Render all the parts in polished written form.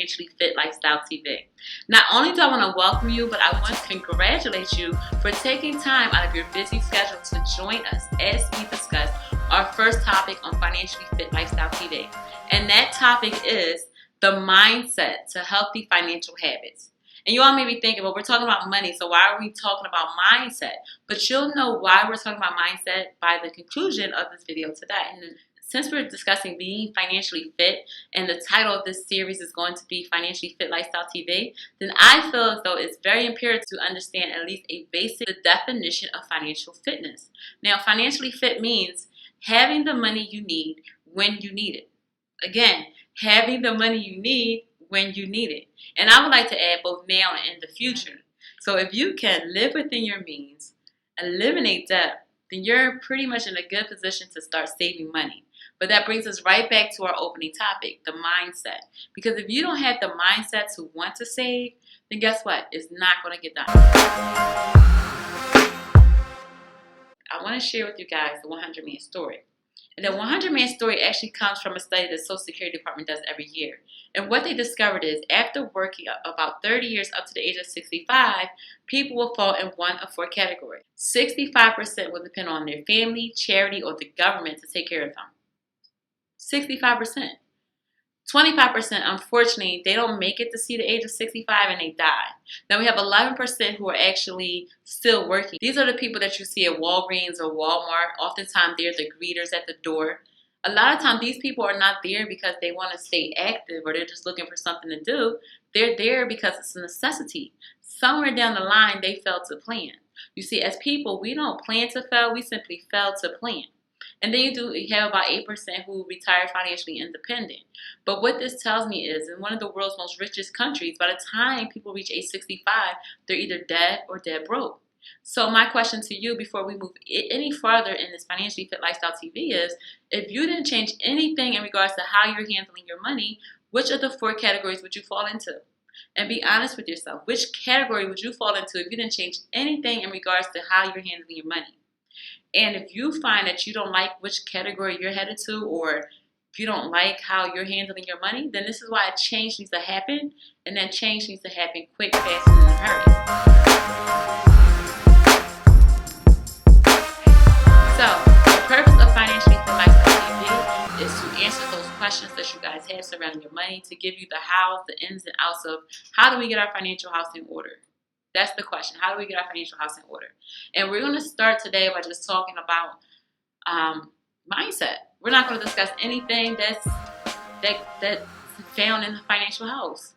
Financially Fit Lifestyle TV. Not only do I want to welcome you, but I want to congratulate you for taking time out of your busy schedule to join us as we discuss our first topic on Financially Fit Lifestyle TV. And that topic is the mindset to healthy financial habits. And you all may be thinking, well, we're talking about money, so why are we talking about mindset? But you'll know why we're talking about mindset by the conclusion of this video today. And since we're discussing being financially fit, and the title of this series is going to be Financially Fit Lifestyle TV, then I feel as though it's very imperative to understand at least a basic definition of financial fitness. Now, financially fit means having the money you need when you need it. Again, having the money you need when you need it. And I would like to add both now and in the future. So if you can live within your means, eliminate debt, then you're pretty much in a good position to start saving money. But that brings us right back to our opening topic, the mindset. Because if you don't have the mindset to want to save, then guess what? It's not going to get done. I want to share with you guys the 100-man story. And the 100-man story actually comes from a study the Social Security Department does every year. And what they discovered is after working about 30 years up to the age of 65, people will fall in one of four categories. 65% will depend on their family, charity, or the government to take care of them. 65%. 25%, unfortunately, they don't make it to see the age of 65 and they die. Then we have 11% who are actually still working. These are the people that you see at Walgreens or Walmart. Oftentimes, they're the greeters at the door. A lot of times, these people are not there because they want to stay active or they're just looking for something to do. They're there because it's a necessity. Somewhere down the line, they failed to plan. You see, as people, we don't plan to fail. We simply fail to plan. And then you have about 8% who retire financially independent. But what this tells me is, in one of the world's most richest countries, by the time people reach age 65, they're either dead or dead broke. So my question to you before we move any farther in this Financially Fit Lifestyle TV is, if you didn't change anything in regards to how you're handling your money, which of the four categories would you fall into? And be honest with yourself. Which category would you fall into if you didn't change anything in regards to how you're handling your money? And if you find that you don't like which category you're headed to, or if you don't like how you're handling your money, then this is why a change needs to happen, and that change needs to happen quick, fast, and in a hurry. So, the purpose of Financially Fit Lifestyle TV is to answer those questions that you guys have surrounding your money, to give you the how, the ins and outs of how do we get our financial house in order. That's the question. How do we get our financial house in order? And we're going to start today by just talking about mindset. We're not going to discuss anything that's found in the financial house.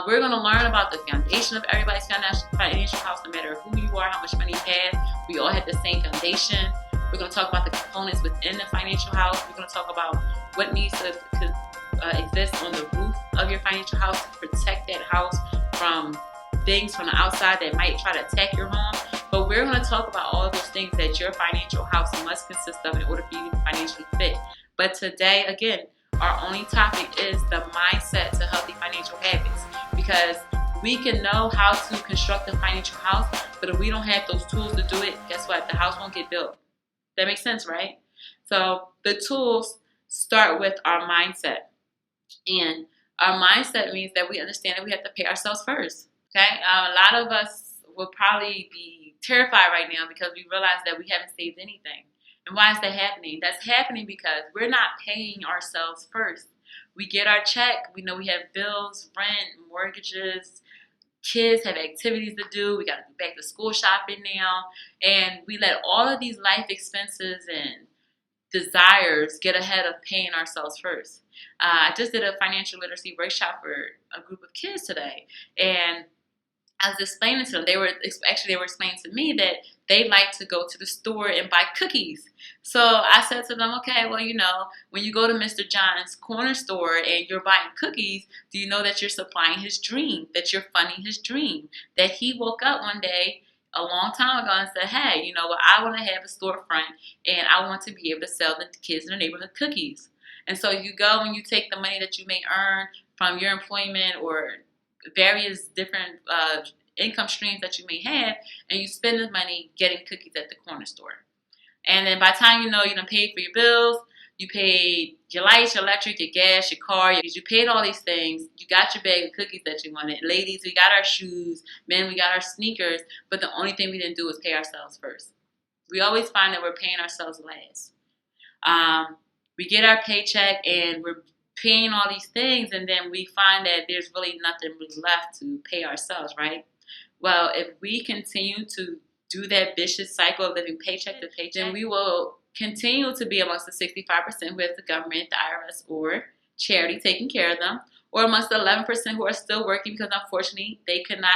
We're going to learn about the foundation of everybody's financial house, no matter who you are, how much money you have. We all have the same foundation. We're going to talk about the components within the financial house. We're going to talk about what needs to exist on the roof of your financial house to protect that house from things from the outside that might try to attack your home. But we're going to talk about all of those things that your financial house must consist of in order for you to be financially fit. But today, again, our only topic is the mindset to healthy financial habits, because we can know how to construct a financial house, but if we don't have those tools to do it, guess what? The house won't get built. That makes sense, right? So the tools start with our mindset. And our mindset means that we understand that we have to pay ourselves first. Okay, a lot of us will probably be terrified right now because we realize that we haven't saved anything. And why is that happening? That's happening because we're not paying ourselves first. We get our check. We know we have bills, rent, mortgages. Kids have activities to do. We got to go back to school shopping now. And we let all of these life expenses and desires get ahead of paying ourselves first. I just did a financial literacy workshop for a group of kids today. And I was explaining to them, they were explaining to me that they like to go to the store and buy cookies. So I said to them, okay, well, when you go to Mr. John's corner store and you're buying cookies, do you know that you're supplying his dream, that you're funding his dream, that he woke up one day a long time ago and said, hey, you know what, I want to have a storefront and I want to be able to sell the kids in the neighborhood cookies. And so you go and you take the money that you may earn from your employment or various different income streams that you may have, and you spend the money getting cookies at the corner store. And then by the time you done paid for your bills, You paid your lights, your electric, your gas, your car. You paid all these things. You got your bag of cookies that you wanted. Ladies, we got our shoes. Men, we got our sneakers. But the only thing we didn't do was pay ourselves first. We always find that we're paying ourselves last. We get our paycheck and we're paying all these things, and then we find that there's really nothing really left to pay ourselves, right? Well, if we continue to do that vicious cycle of living paycheck to paycheck, then we will continue to be amongst the 65% who have the government, the IRS, or charity taking care of them, or amongst the 11% who are still working because unfortunately they could not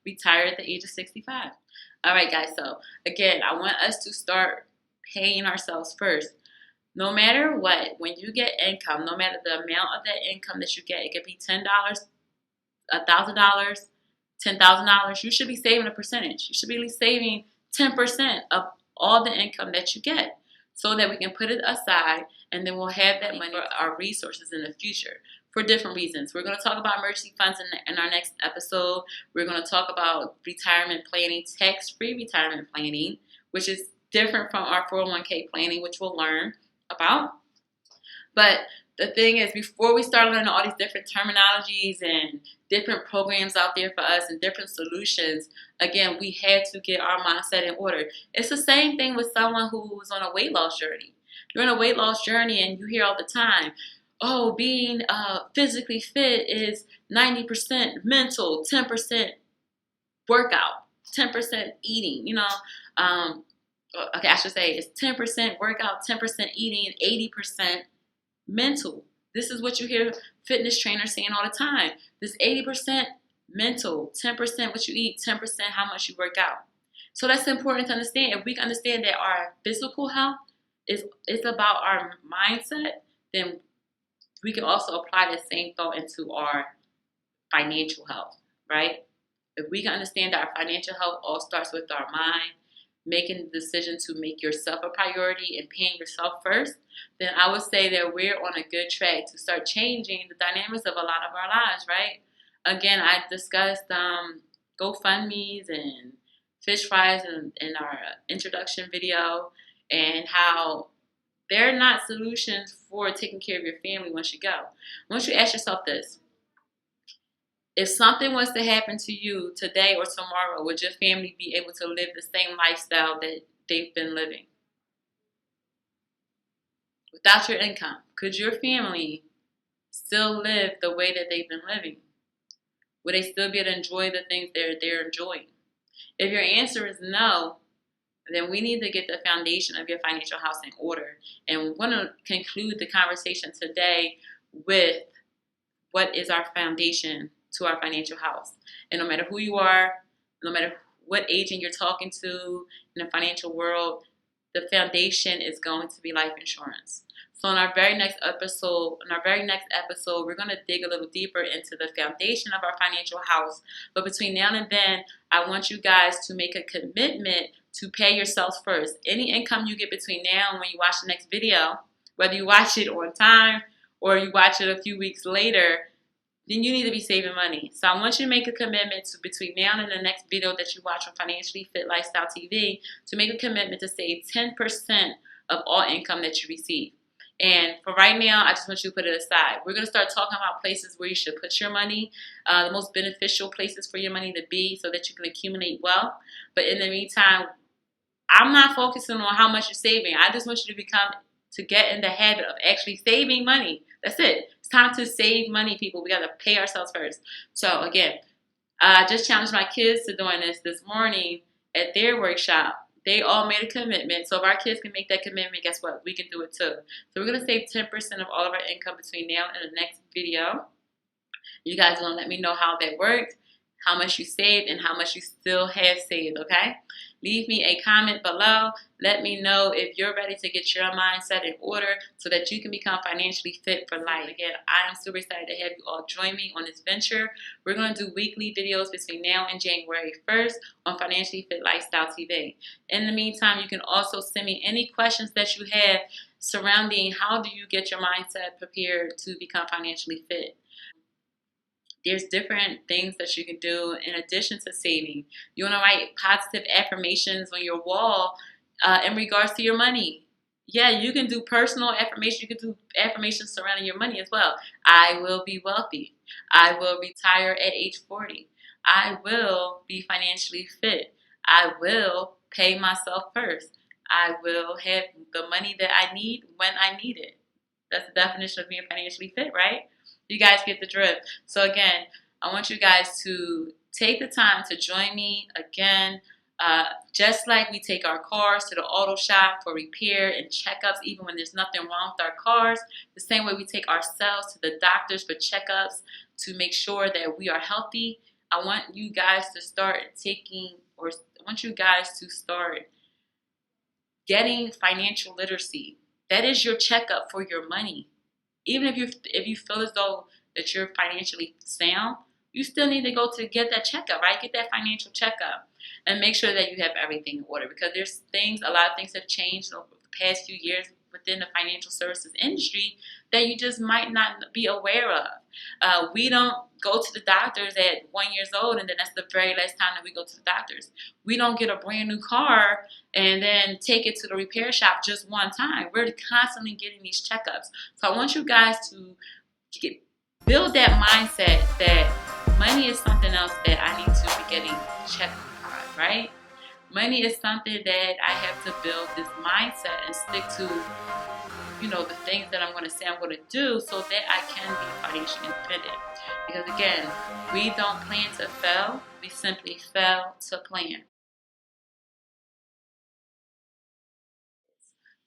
retire at the age of 65. All right, guys, so again, I want us to start paying ourselves first. No matter what, when you get income, no matter the amount of that income that you get, it could be $10, $1,000, $10,000, you should be saving a percentage. You should be saving 10% of all the income that you get so that we can put it aside, and then we'll have that money for our resources in the future for different reasons. We're going to talk about emergency funds in our next episode. We're going to talk about retirement planning, tax-free retirement planning, which is different from our 401k planning, which we'll learn about. But the thing is, before we start learning all these different terminologies and different programs out there for us and different solutions, again, we had to get our mindset in order. It's the same thing with someone who's on a weight loss journey. You're on a weight loss journey and you hear all the time, oh, being physically fit is 90% mental, 10% workout, 10% eating, okay, I should say it's 10% workout, 10% eating, and 80% mental. This is what you hear fitness trainers saying all the time. This 80% mental, 10% what you eat, 10% how much you work out. So that's important to understand. If we can understand that our physical health is about our mindset, then we can also apply that same thought into our financial health, right? If we can understand that our financial health all starts with our mind, making the decision to make yourself a priority and paying yourself first, then I would say that we're on a good track to start changing the dynamics of a lot of our lives, right? Again, I discussed GoFundMe's and fish fries in our introduction video, and how they're not solutions for taking care of your family once you go. I want you to ask yourself this. If something was to happen to you today or tomorrow, would your family be able to live the same lifestyle that they've been living? Without your income, could your family still live the way that they've been living? Would they still be able to enjoy the things they're enjoying? If your answer is no, then we need to get the foundation of your financial house in order. And we're going to conclude the conversation today with what is our foundation to our financial house. And no matter who you are, no matter what agent you're talking to in the financial world, the foundation is going to be life insurance. So in our very next episode, we're going to dig a little deeper into the foundation of our financial house. But between now and then, I want you guys to make a commitment to pay yourselves first. Any income you get between now and when you watch the next video, whether you watch it on time or you watch it a few weeks later, then you need to be saving money. So I want you to make a commitment to, between now and the next video that you watch on Financially Fit Lifestyle TV, to make a commitment to save 10% of all income that you receive. And for right now, I just want you to put it aside. We're going to start talking about places where you should put your money, the most beneficial places for your money to be so that you can accumulate wealth. But in the meantime, I'm not focusing on how much you're saving. I just want you to get in the habit of actually saving money. That's it. It's time to save money, people. We got to pay ourselves first. So again, I just challenged my kids to doing this morning at their workshop. They all made a commitment. So if our kids can make that commitment, guess what? We can do it too. So we're going to save 10% of all of our income between now and the next video. You guys are going to let me know how that worked, how much you saved, and how much you still have saved, okay? Leave me a comment below. Let me know if you're ready to get your mindset in order so that you can become financially fit for life. Again, I am super excited to have you all join me on this venture. We're going to do weekly videos between now and January 1st on Financially Fit Lifestyle TV. In the meantime, you can also send me any questions that you have surrounding how do you get your mindset prepared to become financially fit. There's different things that you can do in addition to saving. You want to write positive affirmations on your wall in regards to your money. Yeah, you can do personal affirmation. You can do affirmations surrounding your money as well. I will be wealthy. I will retire at age 40. I will be financially fit. I will pay myself first. I will have the money that I need when I need it. That's the definition of being financially fit, right? You guys get the drift. So again, I want you guys to take the time to join me again. Just like we take our cars to the auto shop for repair and checkups, even when there's nothing wrong with our cars, the same way we take ourselves to the doctors for checkups to make sure that we are healthy. I want you guys to start getting financial literacy. That is your checkup for your money. Even if you feel as though that you're financially sound, you still need to go to get that checkup, right? Get that financial checkup and make sure that you have everything in order, because a lot of things have changed over the past few years within the financial services industry that you just might not be aware of. We don't go to the doctors at 1 year old and then that's the very last time that we go to the doctors. We don't get a brand new car and then take it to the repair shop just one time. We're constantly getting these checkups. So I want you guys to build that mindset that money is something else that I need to be getting checked on, right? Money is something that I have to build this mindset and stick to, the things that I'm going to say I'm going to do so that I can be financially independent. Because again, we don't plan to fail, we simply fail to plan.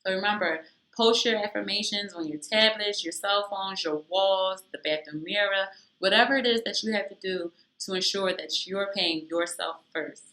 So remember, post your affirmations on your tablets, your cell phones, your walls, the bathroom mirror, whatever it is that you have to do to ensure that you're paying yourself first.